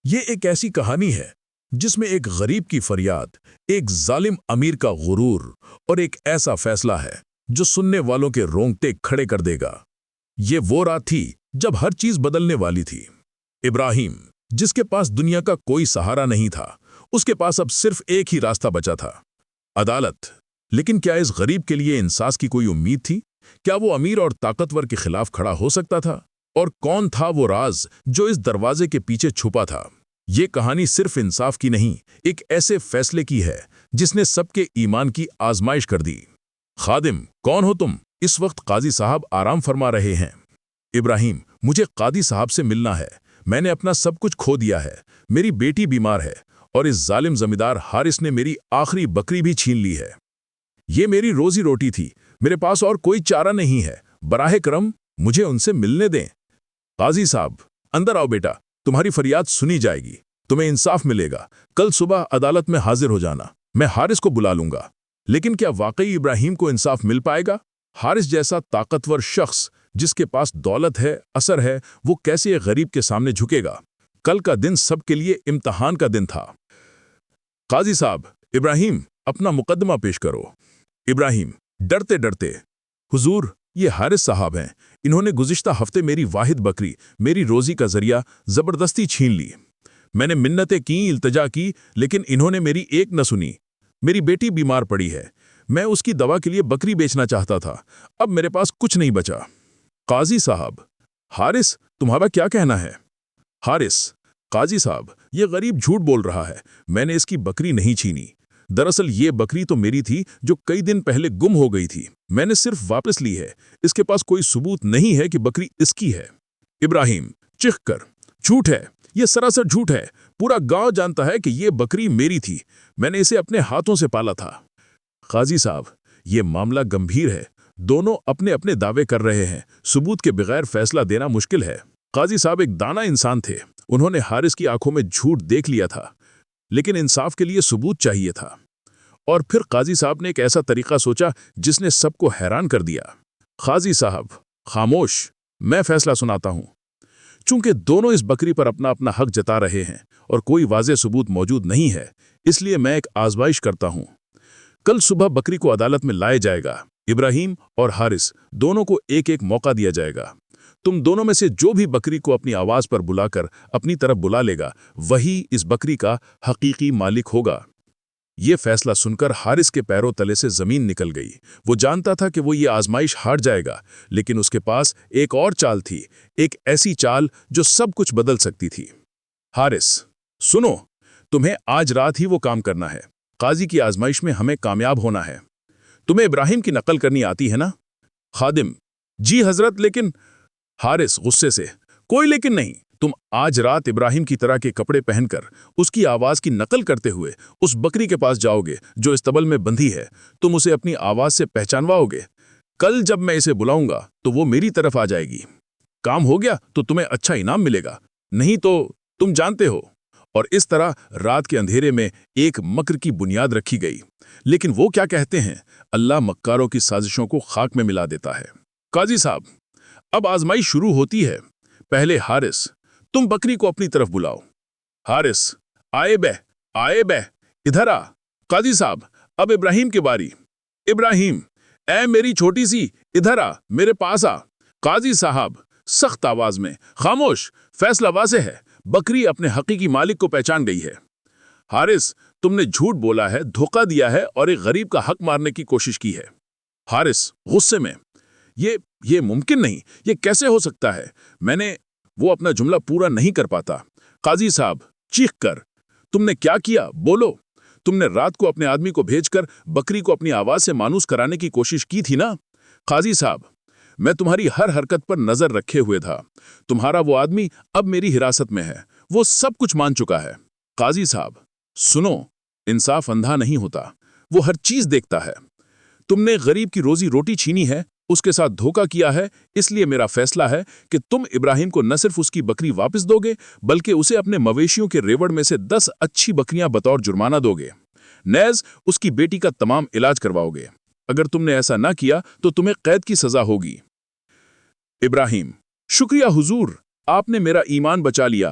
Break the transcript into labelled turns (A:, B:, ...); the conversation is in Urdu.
A: یہ ایک ایسی کہانی ہے جس میں ایک غریب کی فریاد، ایک ظالم امیر کا غرور اور ایک ایسا فیصلہ ہے جو سننے والوں کے رونگٹے کھڑے کر دے گا۔ یہ وہ رات تھی جب ہر چیز بدلنے والی تھی۔ ابراہیم، جس کے پاس دنیا کا کوئی سہارا نہیں تھا، اس کے پاس اب صرف ایک ہی راستہ بچا تھا: عدالت۔ لیکن کیا اس غریب کے لیے انصاف کی کوئی امید تھی؟ کیا وہ امیر اور طاقتور کے خلاف کھڑا ہو سکتا تھا؟ اور کون تھا وہ راز جو اس دروازے کے پیچھے چھپا تھا؟ یہ کہانی صرف انصاف کی نہیں، ایک ایسے فیصلے کی ہے جس نے سب کے ایمان کی آزمائش کر دی۔ خادم، کون ہو تم؟ اس وقت قاضی صاحب آرام فرما رہے ہیں۔ ابراہیم، مجھے قاضی صاحب سے ملنا ہے۔ میں نے اپنا سب کچھ کھو دیا ہے، میری بیٹی بیمار ہے اور اس ظالم زمیندار حارث نے میری آخری بکری بھی چھین لی ہے۔ یہ میری روزی روٹی تھی، میرے پاس اور کوئی چارہ نہیں ہے، براہ کرم مجھے ان سے ملنے دیں۔ قاضی صاحب، اندر آؤ بیٹا، تمہاری فریاد سنی جائے گی، تمہیں انصاف ملے گا۔ کل صبح عدالت میں حاضر ہو جانا، میں حارث کو بلا لوں گا۔ لیکن کیا واقعی ابراہیم کو انصاف مل پائے گا؟ حارث جیسا طاقتور شخص جس کے پاس دولت ہے، اثر ہے، وہ کیسے ایک غریب کے سامنے جھکے گا؟ کل کا دن سب کے لیے امتحان کا دن تھا۔ قاضی صاحب، ابراہیم، اپنا مقدمہ پیش کرو۔ ابراہیم، ڈرتے ڈرتے: حضور، یہ حارث صاحب ہیں، انہوں نے گزشتہ ہفتے میری واحد بکری، میری روزی کا ذریعہ، زبردستی چھین لی۔ میں نے منتیں کیں، التجا کی، لیکن انہوں نے میری ایک نہ سنی۔ میری بیٹی بیمار پڑی ہے، میں اس کی دوا کے لیے بکری بیچنا چاہتا تھا، اب میرے پاس کچھ نہیں بچا۔ قاضی صاحب: حارث، تمہارا کیا کہنا ہے؟ حارث: قاضی صاحب، یہ غریب جھوٹ بول رہا ہے، میں نے اس کی بکری نہیں چھینی۔ دراصل یہ بکری تو میری تھی جو کئی دن پہلے گم ہو گئی تھی، میں نے صرف واپس لی ہے، اس کے پاس کوئی ثبوت نہیں ہے کہ بکری اس کی ہے۔ ابراہیم چیخ کر: جھوٹ ہے، یہ سراسر جھوٹ ہے، پورا گاؤں جانتا ہے کہ یہ بکری میری تھی، میں نے اسے اپنے ہاتھوں سے پالا تھا۔ قاضی صاحب، یہ معاملہ گمبھیر ہے، دونوں اپنے اپنے دعوے کر رہے ہیں، ثبوت کے بغیر فیصلہ دینا مشکل ہے۔ قاضی صاحب ایک دانا انسان تھے، انہوں نے حارث کی آنکھوں میں جھوٹ دیکھ لیا تھا، لیکن انصاف کے لیے ثبوت چاہیے تھا۔ اور پھر قاضی صاحب نے ایک ایسا طریقہ سوچا جس نے سب کو حیران کر دیا۔ قاضی صاحب: خاموش، میں فیصلہ سناتا ہوں۔ چونکہ دونوں اس بکری پر اپنا اپنا حق جتا رہے ہیں اور کوئی واضح ثبوت موجود نہیں ہے، اس لیے میں ایک آزمائش کرتا ہوں۔ کل صبح بکری کو عدالت میں لائے جائے گا، ابراہیم اور حارث دونوں کو ایک ایک موقع دیا جائے گا۔ تم دونوں میں سے جو بھی بکری کو اپنی آواز پر بلا کر اپنی طرف بلا لے گا، وہی اس بکری کا حقیقی مالک ہوگا۔ یہ فیصلہ سن کر حارث کے پیروں تلے سے زمین نکل گئی۔ وہ جانتا تھا کہ وہ یہ آزمائش ہار جائے گا، لیکن اس کے پاس ایک اور چال تھی، ایک ایسی چال جو سب کچھ بدل سکتی تھی۔ حارث: سنو، تمہیں آج رات ہی وہ کام کرنا ہے، قاضی کی آزمائش میں ہمیں کامیاب ہونا ہے۔ تمہیں ابراہیم کی نقل کرنی آتی ہے نا؟ خادم: جی حضرت، لیکن… حارث غصے سے: کوئی لیکن نہیں، تم آج رات ابراہیم کی طرح کے کپڑے پہن کر اس کی آواز کی نقل کرتے ہوئے اس بکری کے پاس جاؤ گے جو استبل میں بندھی ہے، تم اسے اپنی آواز سے پہچانواؤ گے۔ کل جب میں اسے بلاؤں گا تو وہ میری طرف آ جائے گی۔ کام ہو گیا تو تمہیں اچھا انعام ملے گا، نہیں تو تم جانتے ہو۔ اور اس طرح رات کے اندھیرے میں ایک مکر کی بنیاد رکھی گئی، لیکن وہ کیا کہتے ہیں، اللہ مکاروں کی سازشوں کو خاک میں ملا دیتا ہے۔ قاضی صاحب، اب آزمائی شروع ہوتی ہے۔ پہلے حارث، تم بکری کو اپنی طرف بلاؤ۔ حارث: آئے بہ، ادھر آ۔ قاضی صاحب، اب ابراہیم کی باری۔ ابراہیم: اے میری چھوٹی سی، ادھر آ، میرے پاس آ۔ قاضی صاحب سخت آواز میں: خاموش، فیصلہ واضح ہے، بکری اپنے حقیقی مالک کو پہچان گئی ہے۔ حارث: تم نے جھوٹ بولا ہے، دھوکہ دیا ہے اور ایک غریب کا حق مارنے کی کوشش کی ہے۔ حارث غصے میں: یہ ممکن نہیں، یہ کیسے ہو سکتا ہے؟ وہ اپنا جملہ پورا نہیں کر پاتا۔ قاضی صاحب چیخ کر: تم نے کیا کیا؟ بولو۔ تم نے رات کو اپنے آدمی کو بھیج کر بکری کو اپنی آواز سے مانوس کرانے کی کوشش کی تھی نا؟ قاضی صاحب: میں تمہاری ہر حرکت پر نظر رکھے ہوئے تھا، تمہارا وہ آدمی اب میری حراست میں ہے، وہ سب کچھ مان چکا ہے۔ قاضی صاحب: سنو، انصاف اندھا نہیں ہوتا، وہ ہر چیز دیکھتا ہے۔ تم نے غریب کی روزی روٹی چھینی ہے، اس کے ساتھ دھوکہ کیا ہے، اس لیے میرا فیصلہ ہے کہ تم ابراہیم کو نہ صرف اس کی بکری واپس دو گے، بلکہ اسے اپنے مویشیوں کے ریوڑ میں سے 10 اچھی بکریاں بطور جرمانہ دو گے، نیز اس کی بیٹی کا تمام علاج کرواؤ گے۔ اگر تم نے ایسا نہ کیا تو تمہیں قید کی سزا ہوگی۔ ابراہیم: شکریہ حضور، آپ نے میرا ایمان بچا لیا،